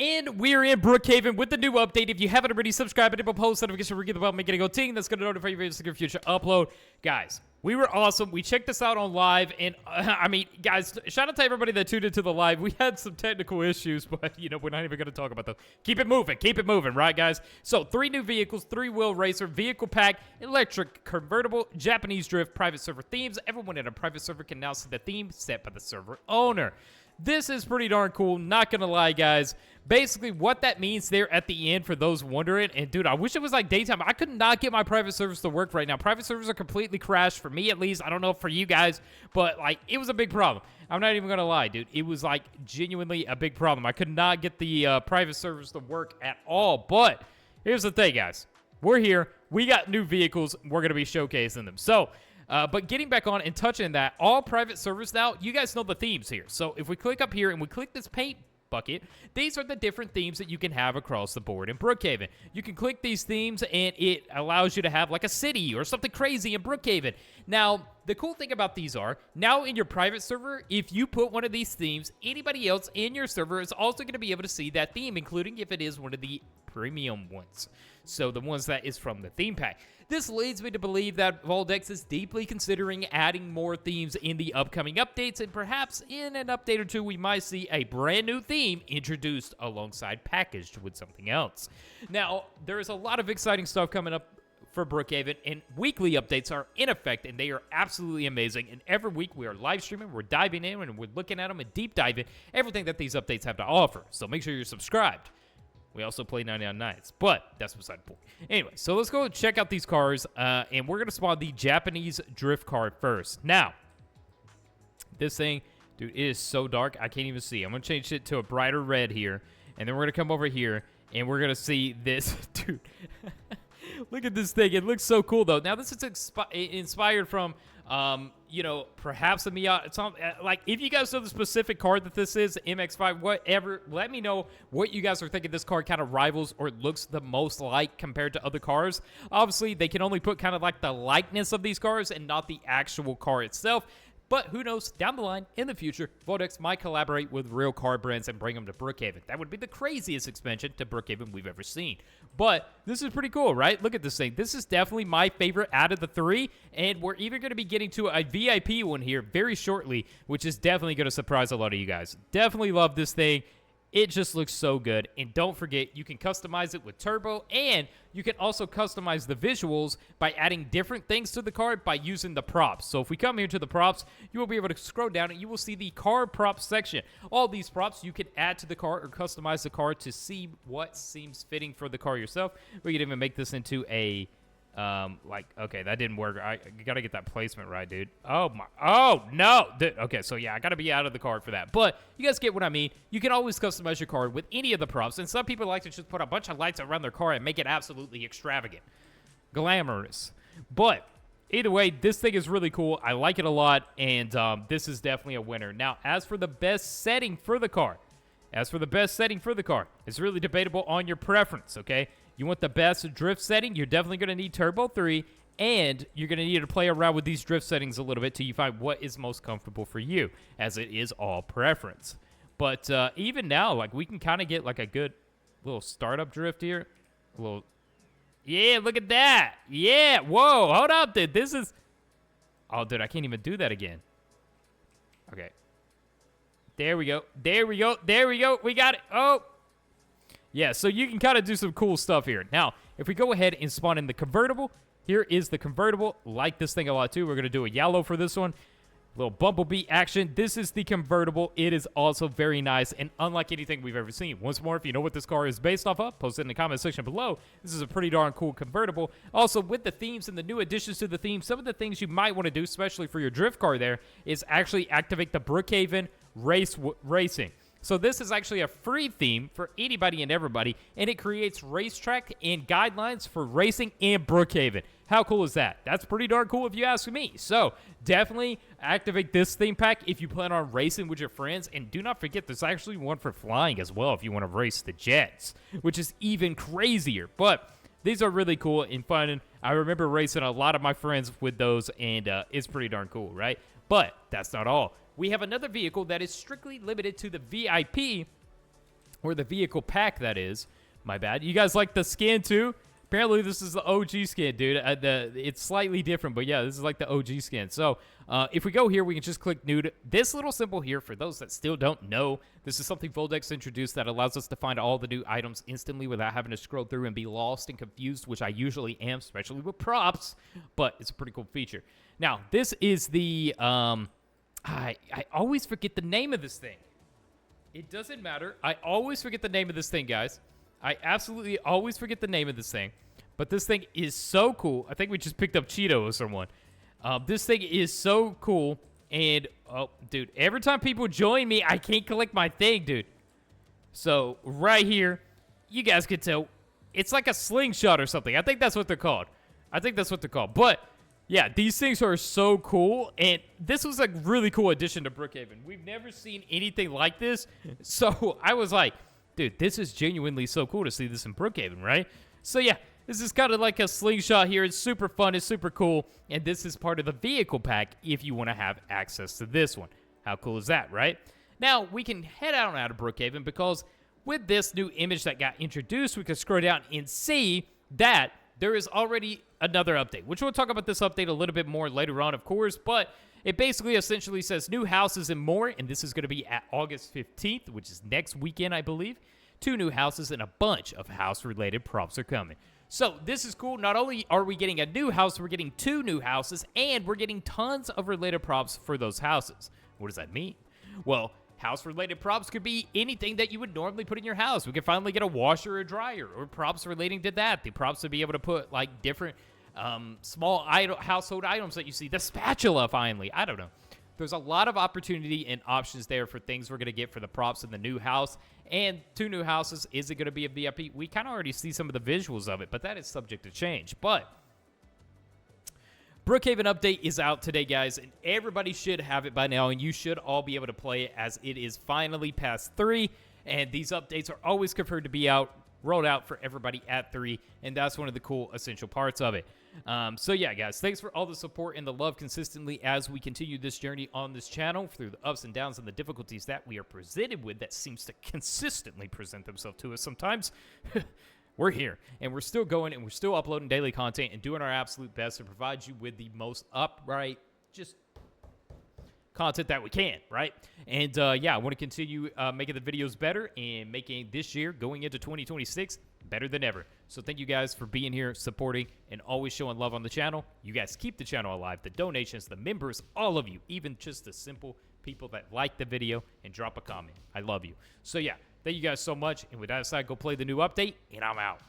And we're in Brookhaven with the new update. If you haven't already subscribed, hit the post notification, forget the bell, make it a go ting. That's going to notify you of every future upload. Guys, we were awesome. We checked this out on live. And, I mean, guys, shout out to everybody that tuned into the live. We had some technical issues, but, you know, we're not even going to talk about those. Keep it moving, right, guys? So, 3 new vehicles, 3-wheel racer, vehicle pack, electric, convertible, Japanese drift, private server themes. Everyone in a private server can now see the theme set by the server owner. This is pretty darn cool, not gonna lie, guys. Basically, what that means there at the end, for those wondering, and dude, I wish it was like daytime. I could not get my private servers to work right now. Private servers are completely crashed, for me at least. I don't know for you guys, but like, it was a big problem. I'm not even gonna lie, dude. It was like genuinely a big problem. I could not get the private servers to work at all, but here's the thing, guys. We're here. We got new vehicles. We're gonna be showcasing them. So, but getting back on and touching that, all private servers now, you guys know the themes here. So if we click up here and we click this paint bucket, these are the different themes that you can have across the board in Brookhaven. You can click these themes and it allows you to have like a city or something crazy in Brookhaven. Now, the cool thing about these are, now in your private server, if you put one of these themes, anybody else in your server is also going to be able to see that theme, including if it is one of the premium ones. So the ones that is from the theme pack. This leads me to believe that Voldex is deeply considering adding more themes in the upcoming updates, and perhaps in an update or two, we might see a brand new theme introduced alongside packaged with something else. Now, there is a lot of exciting stuff coming up for Brookhaven, and weekly updates are in effect, and they are absolutely amazing. And every week we are live streaming, we're diving in, and we're looking at them and deep diving everything that these updates have to offer. So make sure you're subscribed. We also play 99 Nights, but that's beside the point. Anyway, so let's go check out these cars, and we're going to spawn the Japanese drift car first. Now, this thing, dude, it is so dark, I can't even see. I'm going to change it to a brighter red here, and then we're going to come over here, and we're going to see this. Dude, look at this thing. It looks so cool, though. Now, this is inspired from... you know, perhaps a Miata, like, if you guys know the specific card that this is, MX-5, whatever, let me know what you guys are thinking this card kind of rivals or looks the most like compared to other cars. Obviously, they can only put kind of like the likeness of these cars and not the actual car itself. But who knows, down the line, in the future, Voldex might collaborate with real car brands and bring them to Brookhaven. That would be the craziest expansion to Brookhaven we've ever seen. But this is pretty cool, right? Look at this thing. This is definitely my favorite out of the 3, and we're even going to be getting to a VIP one here very shortly, which is definitely going to surprise a lot of you guys. Definitely love this thing. It just looks so good. And don't forget, you can customize it with turbo, and you can also customize the visuals by adding different things to the car by using the props. So if we come here to the props, you will be able to scroll down and you will see the car props section. All these props you can add to the car or customize the car to see what seems fitting for the car yourself. We could even make this into a like, okay, that didn't work. I gotta get that placement right, dude. Oh no. Okay, so yeah, I gotta be out of the car for that. But you guys get what I mean. You can always customize your car with any of the props, and some people like to just put a bunch of lights around their car and make it absolutely extravagant, glamorous. But either way, this thing is really cool. I like it a lot, and this is definitely a winner. Now, as for the best setting for the car, it's really debatable on your preference, okay? You want the best drift setting, you're definitely going to need Turbo 3, and you're going to need to play around with these drift settings a little bit till you find what is most comfortable for you, as it is all preference. But even now, like, we can kind of get like a good little startup drift here. A little, yeah, look at that. Yeah, whoa, hold up, dude. This is, oh, dude, I can't even do that again. Okay. There we go. We got it. Oh. Yeah, so you can kind of do some cool stuff here. Now, if we go ahead and spawn in the convertible, here is the convertible. Like this thing a lot, too. We're going to do a yellow for this one. Little bumblebee action. This is the convertible. It is also very nice and unlike anything we've ever seen. Once more, if you know what this car is based off of, post it in the comment section below. This is a pretty darn cool convertible. Also, with the themes and the new additions to the theme, some of the things you might want to do, especially for your drift car there, is actually activate the Brookhaven Racing. So this is actually a free theme for anybody and everybody, and it creates racetrack and guidelines for racing in Brookhaven. How cool is that? That's pretty darn cool if you ask me. So definitely activate this theme pack if you plan on racing with your friends, and do not forget there's actually one for flying as well if you want to race the jets, which is even crazier. But these are really cool and fun, and I remember racing a lot of my friends with those, and it's pretty darn cool, right? But that's not all. We have another vehicle that is strictly limited to the VIP, or the vehicle pack, that is. My bad. You guys like the skin too? Apparently, this is the OG skin, dude. It's slightly different, but yeah, this is like the OG skin. So, if we go here, we can just click new. This little symbol here, for those that still don't know, this is something Voldex introduced that allows us to find all the new items instantly without having to scroll through and be lost and confused, which I usually am, especially with props, but it's a pretty cool feature. Now, this is the, I always forget the name of this thing. It doesn't matter. I always forget the name of this thing, guys. I absolutely always forget the name of this thing, but this thing is so cool. I think we just picked up Cheeto or someone. This thing is so cool, and, oh, dude, every time people join me, I can't collect my thing, dude. So, right here, you guys can tell, it's like a slingshot or something. I think that's what they're called. But, yeah, these things are so cool, and this was a really cool addition to Brookhaven. We've never seen anything like this, so I was like, dude, this is genuinely so cool to see this in Brookhaven, right? So, yeah, this is kind of like a slingshot here. It's super fun. It's super cool. And this is part of the vehicle pack if you want to have access to this one. How cool is that, right? Now, we can head out of Brookhaven because with this new image that got introduced, we can scroll down and see that there is already another update, which we'll talk about this update a little bit more later on, of course, but it basically essentially says new houses and more, and this is going to be at August 15th, which is next weekend, I believe. 2 new houses and a bunch of house-related props are coming. So this is cool. Not only are we getting a new house, we're getting 2 new houses, and we're getting tons of related props for those houses. What does that mean? Well, house-related props could be anything that you would normally put in your house. We could finally get a washer or dryer, or props relating to that. The props would be able to put, like, different small household items that you see. The spatula, finally. I don't know. There's a lot of opportunity and options there for things we're going to get for the props in the new house. And 2 new houses. Is it going to be a VIP? We kind of already see some of the visuals of it, but that is subject to change. But Brookhaven update is out today, guys, and everybody should have it by now, and you should all be able to play it as it is finally past 3, and these updates are always confirmed to be rolled out for everybody at 3, and that's one of the cool essential parts of it. So yeah, guys, thanks for all the support and the love consistently as we continue this journey on this channel through the ups and downs and the difficulties that we are presented with that seems to consistently present themselves to us sometimes. We're here, and we're still going, and we're still uploading daily content and doing our absolute best to provide you with the most upright, just content that we can, right? And yeah, I want to continue making the videos better and making this year, going into 2026, better than ever. So thank you guys for being here, supporting, and always showing love on the channel. You guys keep the channel alive. The donations, the members, all of you, even just the simple people that like the video and drop a comment. I love you. So yeah, thank you guys so much. And with that aside, go play the new update, and I'm out.